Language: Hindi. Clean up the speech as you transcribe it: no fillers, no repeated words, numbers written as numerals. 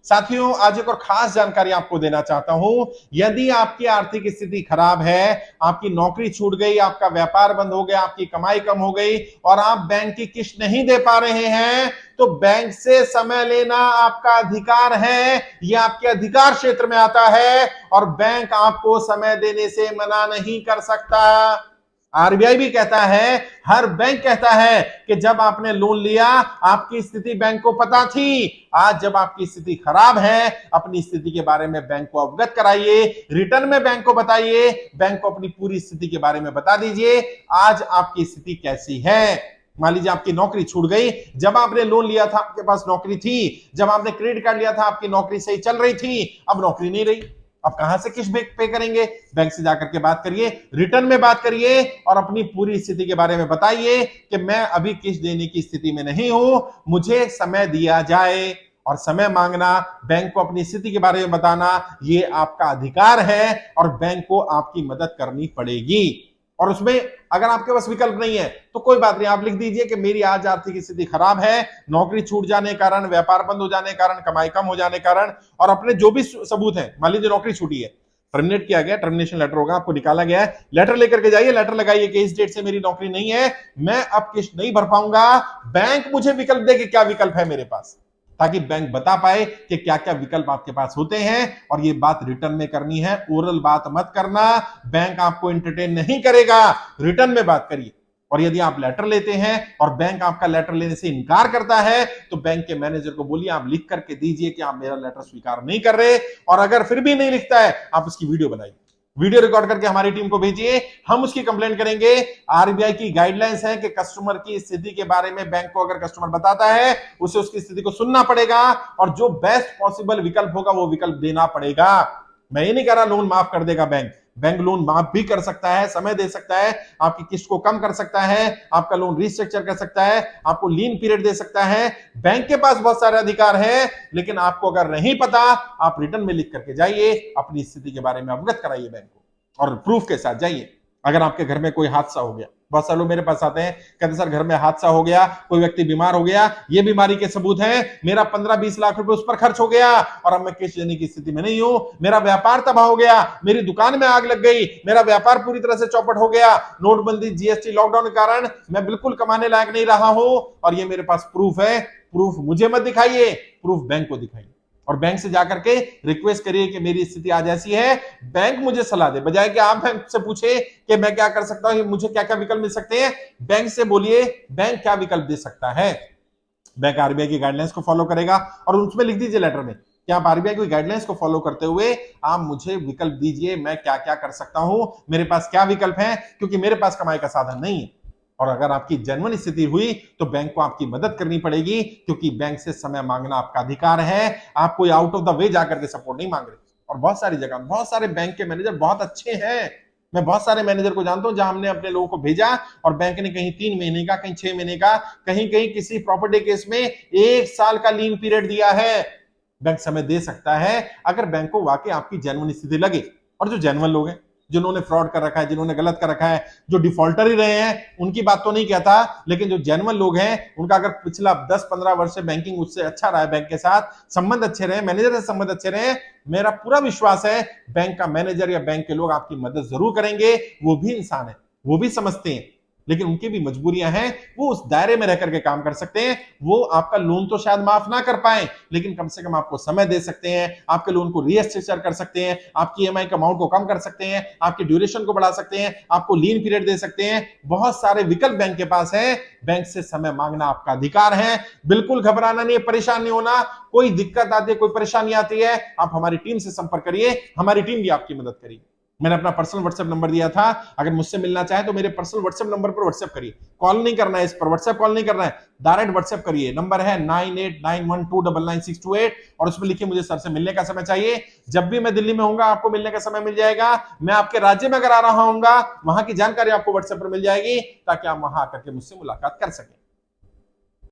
साथियों, आज एक और खास जानकारी आपको देना चाहता हूं। यदि आपकी आर्थिक स्थिति खराब है, आपकी नौकरी छूट गई, आपका व्यापार बंद हो गया, आपकी कमाई कम हो गई और आप बैंक की किस्त नहीं दे पा रहे हैं, तो बैंक से समय लेना आपका अधिकार है। यह आपके अधिकार क्षेत्र में आता है और बैंक आपको समय देने से मना नहीं कर सकता। आरबीआई भी कहता है, हर बैंक कहता है कि जब आपने लोन लिया आपकी स्थिति बैंक को पता थी। आज जब आपकी स्थिति खराब है, अपनी स्थिति के बारे में बैंक को अवगत कराइए, रिटर्न में बैंक को बताइए, बैंक को अपनी पूरी स्थिति के बारे में बता दीजिए आज आपकी स्थिति कैसी है। मान लीजिए आपकी नौकरी छूट गई, जब आपने लोन लिया था आपके पास नौकरी थी, जब आपने क्रेडिट कार्ड लिया था आपकी नौकरी सही चल रही थी, अब नौकरी नहीं रही, अब कहां से किस्त पे करेंगे? बैंक से जाकर के बात करिए, रिटर्न में बात करिए और अपनी पूरी स्थिति के बारे में बताइए कि मैं अभी किस्त देने की स्थिति में नहीं हूं, मुझे समय दिया जाए। और समय मांगना, बैंक को अपनी स्थिति के बारे में बताना, ये आपका अधिकार है और बैंक को आपकी मदद करनी पड़ेगी। और उसमें अगर आपके पास विकल्प नहीं है तो कोई बात नहीं, आप लिख दीजिए कि मेरी आज आर्थिक स्थिति खराब है, नौकरी छूट जाने के कारण, व्यापार बंद हो जाने के कारण, कमाई कम हो जाने के कारण, और अपने जो भी सबूत हैं, मान लीजिए नौकरी छूटी है, टर्मिनेट किया गया, टर्मिनेशन लेटर होगा, आपको निकाला गया है, लेटर लेकर के जाइए, लेटर लगाइए कि इस डेट से मेरी नौकरी नहीं है, मैं अब किस्त नहीं भर पाऊंगा, बैंक मुझे विकल्प दे कि क्या विकल्प है मेरे पास, ताकि बैंक बता पाए कि क्या क्या विकल्प आपके पास होते हैं। और ये बात रिटर्न में करनी है, ओरल बात मत करना, बैंक आपको एंटरटेन नहीं करेगा, रिटर्न में बात करिए। और यदि आप लेटर लेते हैं और बैंक आपका लेटर लेने से इनकार करता है तो बैंक के मैनेजर को बोलिए आप लिख करके दीजिए कि आप मेरा लेटर स्वीकार नहीं कर रहे, और अगर फिर भी नहीं लिखता है आप उसकी वीडियो बनाइए, वीडियो रिकॉर्ड करके हमारी टीम को भेजिए, हम उसकी कंप्लेंट करेंगे। आरबीआई की गाइडलाइंस है कि कस्टमर की स्थिति के बारे में बैंक को अगर कस्टमर बताता है उसे उसकी स्थिति को सुनना पड़ेगा और जो बेस्ट पॉसिबल विकल्प होगा वो विकल्प देना पड़ेगा। मैं ये नहीं कह रहा लोन माफ कर देगा बैंक, बैंक लोन माफ भी कर सकता है, समय दे सकता है, आपकी किस्त को कम कर सकता है, आपका लोन रिस्ट्रक्चर कर सकता है, आपको लीन पीरियड दे सकता है। बैंक के पास बहुत सारे अधिकार है, लेकिन आपको अगर नहीं पता आप रिटर्न में लिख करके जाइए, अपनी स्थिति के बारे में अवगत कराइए बैंक को और प्रूफ के साथ जाइए। अगर आपके घर में कोई हादसा हो गया, बहुत सारे लोग मेरे पास आते हैं, कहते सर घर में हादसा हो गया, कोई व्यक्ति बीमार हो गया, ये बीमारी के सबूत हैं, मेरा 15-20 लाख रुपए उस पर खर्च हो गया और अब मैं किस्त देने की स्थिति में नहीं हूं, मेरा व्यापार तबाह हो गया, मेरी दुकान में आग लग गई, मेरा व्यापार पूरी तरह से चौपट हो गया, नोटबंदी, जीएसटी, लॉकडाउन के कारण मैं बिल्कुल कमाने लायक नहीं रहा हूं और ये मेरे पास प्रूफ है। प्रूफ मुझे मत दिखाइए, प्रूफ बैंक को दिखाइए और बैंक से जाकर के रिक्वेस्ट करिए कि मेरी स्थिति आज ऐसी है, बैंक मुझे सलाह दे, बजाय कि आप बैंक से पूछे कि मैं क्या कर सकता हूं, मुझे क्या क्या विकल्प मिल सकते हैं। बैंक से बोलिए बैंक क्या विकल्प दे सकता है। बैंक आरबीआई की गाइडलाइंस को फॉलो करेगा और उसमें लिख दीजिए लेटर में कि आप आरबीआई की गाइडलाइंस को फॉलो करते हुए आप मुझे विकल्प दीजिए, मैं क्या क्या कर सकता हूं, मेरे पास क्या विकल्प है, क्योंकि मेरे पास कमाई का साधन नहीं है। और अगर आपकी जेन्युइन स्थिति हुई तो बैंक को आपकी मदद करनी पड़ेगी, क्योंकि बैंक से समय मांगना आपका अधिकार है। आप कोई आउट ऑफ द वे जाकर के सपोर्ट नहीं मांग रहे। और बहुत सारी जगह बहुत सारे बैंक के मैनेजर बहुत अच्छे हैं, मैं बहुत सारे मैनेजर को जानता हूं जहां हमने अपने लोगों को भेजा और बैंक ने कहीं 3 महीने का, कहीं 6 महीने का, कहीं कहीं किसी प्रॉपर्टी केस में 1 साल का लीन पीरियड दिया है। बैंक समय दे सकता है अगर बैंक को वाकई आपकी जेन्युइन स्थिति लगे। और जो जेन्युइन लोग हैं, जिन्होंने फ्रॉड कर रखा है, जिन्होंने गलत कर रखा है, जो डिफॉल्टर ही रहे हैं, उनकी बात तो नहीं कहता, लेकिन जो जेन्युइन लोग हैं उनका अगर पिछला 10-15 वर्ष से बैंकिंग उससे अच्छा रहा है, बैंक के साथ संबंध अच्छे रहे, मैनेजर से संबंध अच्छे रहे, मेरा पूरा विश्वास है बैंक का मैनेजर या बैंक के लोग आपकी मदद जरूर करेंगे। वो भी इंसान है, वो भी समझते हैं, लेकिन उनकी भी मजबूरियां हैं, वो उस दायरे में रह करके काम कर सकते हैं। वो आपका लोन तो शायद माफ ना कर पाए, लेकिन कम से कम आपको समय दे सकते हैं, आपके लोन को रीस्ट्रक्चर कर सकते हैं, आपकी ईएमआई का अमाउंट को कम कर सकते हैं, आपकी ड्यूरेशन को बढ़ा सकते हैं, आपको लीन पीरियड दे सकते हैं। बहुत सारे विकल्प बैंक के पास है। बैंक से समय मांगना आपका अधिकार है, बिल्कुल घबराना नहीं है, परेशान नहीं होना। कोई दिक्कत आती है, कोई परेशानी आती है, आप हमारी टीम से संपर्क करिए, हमारी टीम भी आपकी मदद करेगी। मैंने अपना पर्सनल व्हाट्सएप नंबर दिया था, अगर मुझसे मिलना चाहे तो मेरे पर्सनल व्हाट्सएप नंबर पर व्हाट्सएप करिए। कॉल नहीं करना है, इस पर व्हाट्सएप कॉल नहीं करना है, डायरेक्ट व्हाट्सएप करिए। नंबर है 9891299628 और उसमें लिखिए मुझे सर से मिलने का समय चाहिए। जब भी मैं दिल्ली में होऊंगा आपको मिलने का समय मिल जाएगा। मैं आपके राज्य में अगर आ रहा हूंगा वहां की जानकारी आपको व्हाट्सएप पर मिल जाएगी, ताकि आप वहां आकर के मुझसे मुलाकात कर सकें।